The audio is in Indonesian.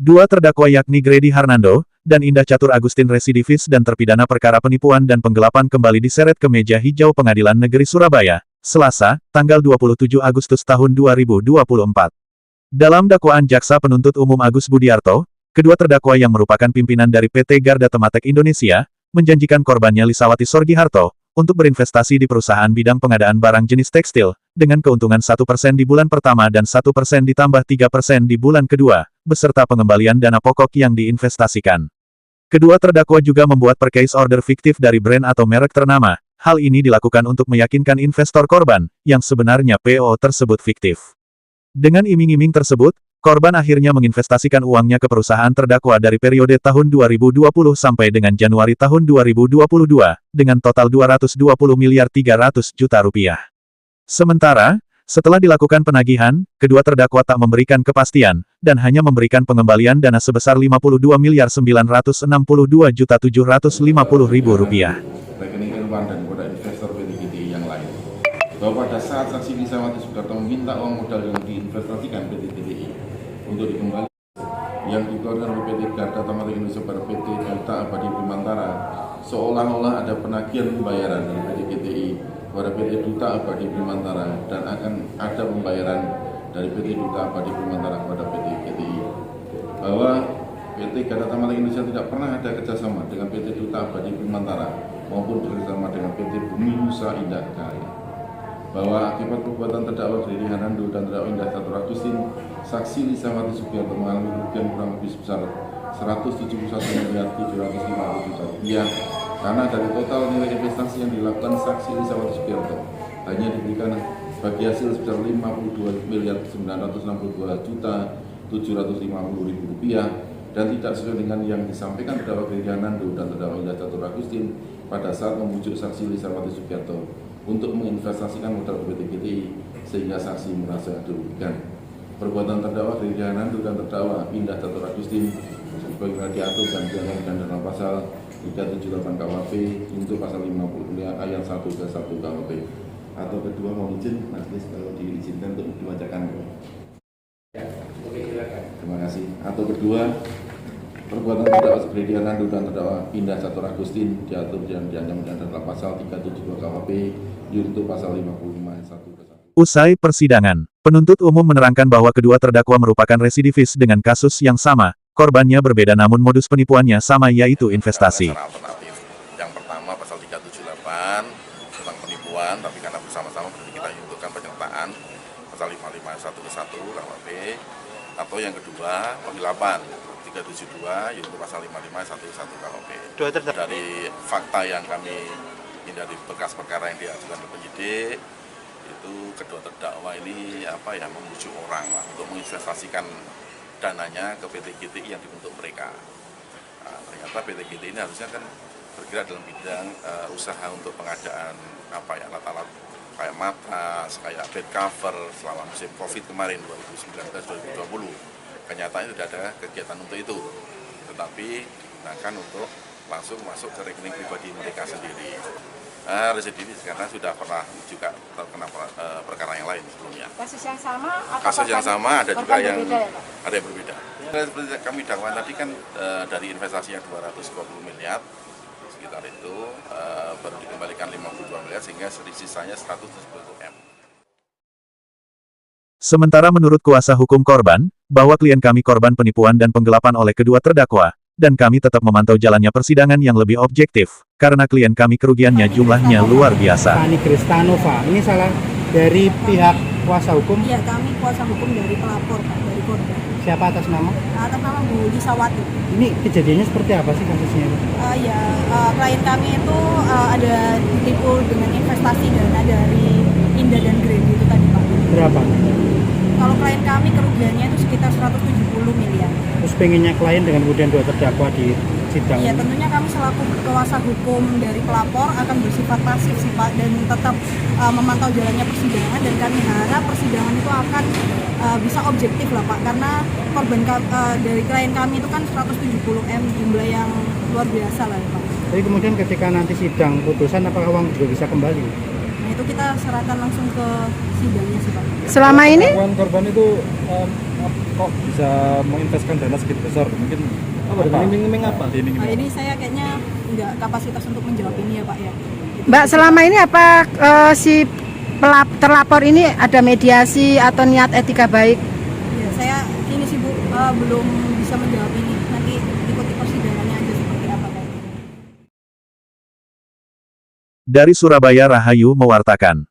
Dua terdakwa yakni Grady Harnando dan Indah Catur Agustin residivis dan terpidana perkara penipuan dan penggelapan kembali diseret ke meja hijau Pengadilan Negeri Surabaya, Selasa, tanggal 27 Agustus tahun 2024. Dalam dakwaan Jaksa Penuntut Umum Agus Budiarto, kedua terdakwa yang merupakan pimpinan dari PT Garda Tematek Indonesia, menjanjikan korbannya Lisawati Sorgiharto, untuk berinvestasi di perusahaan bidang pengadaan barang jenis tekstil, dengan keuntungan 1% di bulan pertama dan 1% ditambah 3% di bulan kedua, beserta pengembalian dana pokok yang diinvestasikan. Kedua terdakwa juga membuat purchase order fiktif dari brand atau merek ternama. Hal ini dilakukan untuk meyakinkan investor korban, yang sebenarnya PO tersebut fiktif. Dengan iming-iming tersebut, korban akhirnya menginvestasikan uangnya ke perusahaan terdakwa dari periode tahun 2020 sampai dengan Januari tahun 2022, dengan total 220 miliar 300 juta rupiah. Sementara, setelah dilakukan penagihan, kedua terdakwa tak memberikan kepastian, dan hanya memberikan pengembalian dana sebesar 52 miliar 962 juta 750 ribu rupiah. Rekening Irwan dan kepada investor PT GTI yang lain. Bahwa pada saat saksi Lisawati Soeharto meminta uang modal yang diinvestasikan PT GTI untuk dikembalikan yang dikeluarkan oleh PT Garda Tematek Indonesia pada PT Delta Abadi Bimantara, seolah-olah ada penagihan pembayaran dari PT GTI kepada PT Duta Abadi Bimantara dan akan ada pembayaran dari PT Duta Abadi Bimantara kepada PT GTI. Bahwa PT Garda Tematek Indonesia tidak pernah ada kerjasama dengan PT Duta Abadi Bimantara maupun bekerjasama dengan PT Bumi Nusa Indah Karya. Bahwa akibat perbuatan terdakwa Grady Harnando dan terdakwa Indah Catur Agustin, saksi Lisawati Soeharto mengalami kerugian kurang lebih sebesar 171 miliar 750 juta rupiah karena dari total nilai investasi yang dilakukan saksi Lisawati Soeharto hanya diberikan bagi hasil sebesar 52 miliar 962 juta 750 ribu rupiah dan tidak sesuai dengan yang disampaikan terdakwa Grady Harnando dan terdakwa Indah Catur Agustin pada saat membujuk saksi Lisawati Soeharto untuk menginvestasikan modal ke PT GTI sehingga saksi merasa dirugikan. Perbuatan terdakwa Grady Harnando dan terdakwa Indah Catur Agustin sebagaimana diatur dan diatur dalam pasal 378 KUHP untuk pasal 50 ayat 1 ke 1 KUHP. Atau kedua mau izin, Mas kalau diizinkan untuk dibacakan. Ya, oke, silakan. Terima kasih. Atau kedua, perbuatan terdakwa Grady Harnando dan terdakwa Indah Catur Agustin diatur dan diancam dalam pasal 372 KUHP yaitu pasal 55 ayat 1 ke 1. Usai persidangan, penuntut umum menerangkan bahwa kedua terdakwa merupakan residivis dengan kasus yang sama, korbannya berbeda namun modus penipuannya sama yaitu investasi. Alternatif. Yang pertama pasal 378 tentang penipuan, tapi karena bersama-sama berarti kita untukkan penyertaan pasal 55 ayat 1 ke 1 KUHP. Atau yang kedua penggelapan 372 yaitu pasal 55 ayat 1 ke 1 KUHP. Dari fakta yang kami dari berkas perkara yang diajukan ke penyidik, itu kedua terdakwa ini membujuk orang lah untuk menginvestasikan dananya ke PT GTI yang dibentuk mereka. Nah, ternyata PT GTI ini harusnya kan bergerak dalam bidang usaha untuk pengadaan alat-alat kayak matras, kayak bed cover selama musim COVID kemarin 2019-2020. Kenyataannya tidak ada kegiatan untuk itu, tetapi digunakan untuk langsung masuk ke rekening pribadi mereka sendiri. Residivis karena sudah pernah juga terkena perkara yang lain sebelumnya. Kasus yang sama? Kasus yang sama ada juga yang berbeda, ya, ada yang berbeda. Seperti kami dakwaan tadi kan dari investasi yang 220 miliar sekitar itu baru dikembalikan 52 miliar sehingga sisanya 170 M. Sementara menurut kuasa hukum korban, bahwa klien kami korban penipuan dan penggelapan oleh kedua terdakwa, dan kami tetap memantau jalannya persidangan yang lebih objektif, karena klien kami kerugiannya jumlahnya luar biasa. Pani Kristanova, ini salah dari pihak kuasa hukum? Iya, kami kuasa hukum dari pelapor, Pak, dari korban. Siapa atas nama? Atas nama Bu Lisawati. Ini kejadiannya seperti apa sih kasusnya? Klien kami itu ada ditipu dengan investasi dana dari Indah dan Grady itu tadi, Pak. Berapa? Kalau klien kami kerugiannya itu sekitar 170 miliar. Terus pengennya klien dengan kemudian dua terdakwa di sidang? Iya, tentunya kami selaku kuasa hukum dari pelapor akan bersifat pasif sih Pak, dan tetap memantau jalannya persidangan, dan kami harap persidangan itu akan bisa objektif lah Pak, karena korban dari klien kami itu kan 170 M, jumlah yang luar biasa lah ya Pak. Tapi kemudian ketika nanti sidang putusan apakah uang juga bisa kembali? Nah itu kita serahkan langsung ke sidangnya sih Pak. Selama ini korban itu kok bisa menginvestkan dana segitu besar? Mungkin Iming-iming apa? Ini saya kayaknya nggak kapasitas untuk menjawab ini ya Pak ya. Mbak, selama ini apa si terlapor ini ada mediasi atau niat etika baik? Ya, saya ini sih Bu, belum bisa menjawab ini. Nanti ikuti persidangannya aja seperti apa kayak. Dari Surabaya Rahayu mewartakan.